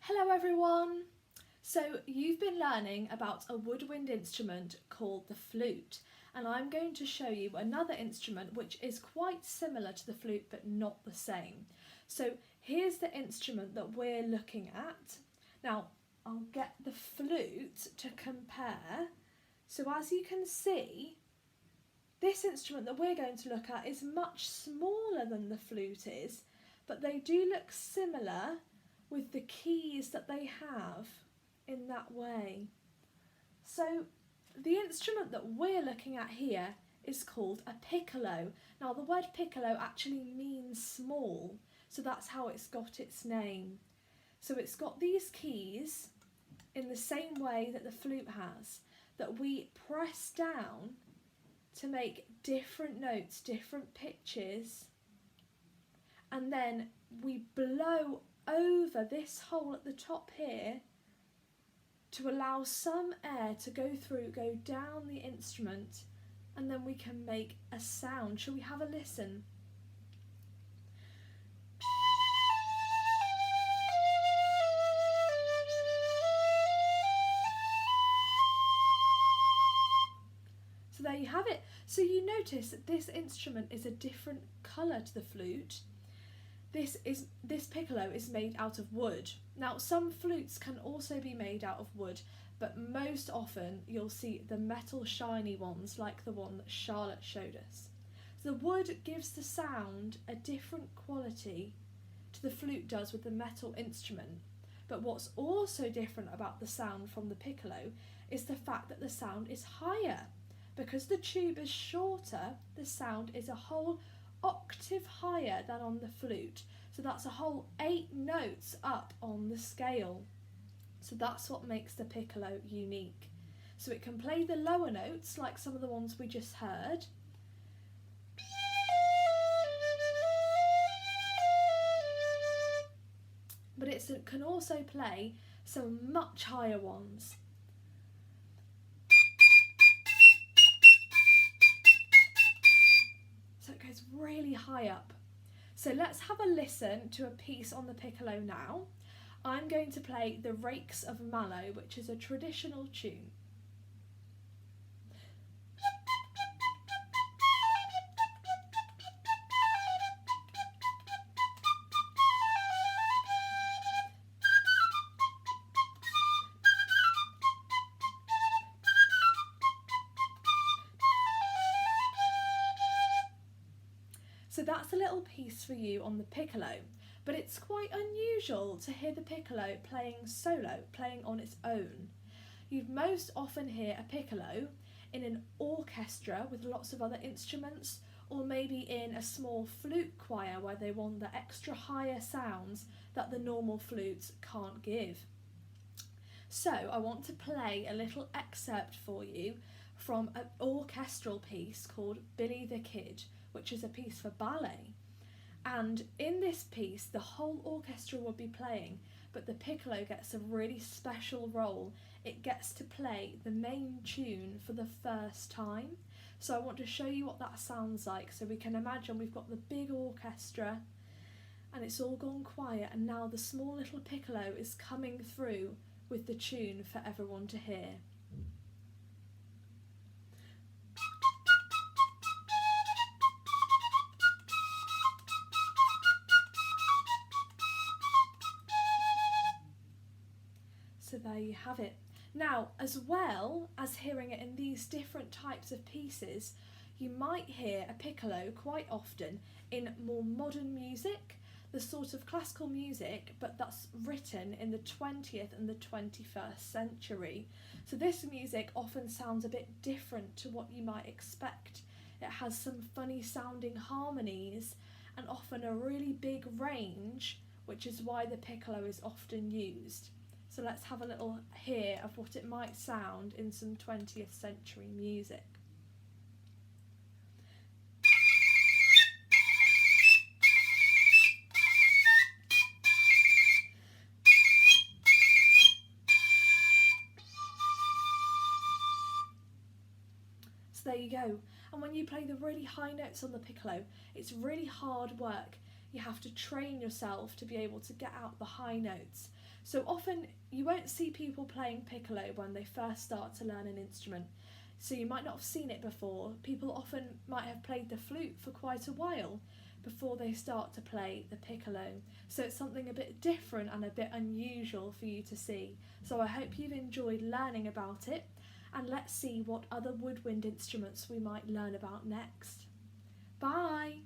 Hello everyone! So you've been learning about a woodwind instrument called the flute, and I'm going to show you another instrument which is quite similar to the flute but not the same. So here's the instrument that we're looking at. Now I'll get the flute to compare. So as you can see, this instrument that we're going to look at is much smaller than the flute is, but they do look similar with the keys that they have in that way. So the instrument that we're looking at here is called a piccolo. Now the word piccolo actually means small, so that's how it's got its name. So it's got these keys in the same way that the flute has, that we press down to make different notes, different pitches, and then we blow over this hole at the top here to allow some air to go down the instrument, and then we can make a sound. Shall we have a listen? So there you have it. So you notice that this instrument is a different colour to the flute. This piccolo is made out of wood. Now some flutes can also be made out of wood, but most often you'll see the metal shiny ones like the one that Charlotte showed us. So the wood gives the sound a different quality to the flute does with the metal instrument. But what's also different about the sound from the piccolo is the fact that the sound is higher. Because the tube is shorter, the sound is a whole octave higher than on the flute. So that's a whole 8 notes up on the scale. So that's what makes the piccolo unique. So it can play the lower notes like some of the ones we just heard. But it can also play some much higher ones. So it goes really high up. So let's have a listen to a piece on the piccolo now. I'm going to play The Rakes of Mallow, which is a traditional tune. So that's a little piece for you on the piccolo, but it's quite unusual to hear the piccolo playing solo, playing on its own. You'd most often hear a piccolo in an orchestra with lots of other instruments, or maybe in a small flute choir where they want the extra higher sounds that the normal flutes can't give. So I want to play a little excerpt for you from an orchestral piece called Billy the Kid, which is a piece for ballet. And in this piece, the whole orchestra will be playing, but the piccolo gets a really special role. It gets to play the main tune for the first time. So I want to show you what that sounds like. So we can imagine we've got the big orchestra and it's all gone quiet, and now the small little piccolo is coming through with the tune for everyone to hear. So there you have it. Now, as well as hearing it in these different types of pieces, you might hear a piccolo quite often in more modern music, the sort of classical music, but that's written in the 20th and the 21st century. So this music often sounds a bit different to what you might expect. It has some funny sounding harmonies and often a really big range, which is why the piccolo is often used. So let's have a little hear of what it might sound in some 20th century music. So there you go. And when you play the really high notes on the piccolo, it's really hard work. You have to train yourself to be able to get out the high notes. So often you won't see people playing piccolo when they first start to learn an instrument. So you might not have seen it before. People often might have played the flute for quite a while before they start to play the piccolo. So it's something a bit different and a bit unusual for you to see. So I hope you've enjoyed learning about it, and let's see what other woodwind instruments we might learn about next. Bye!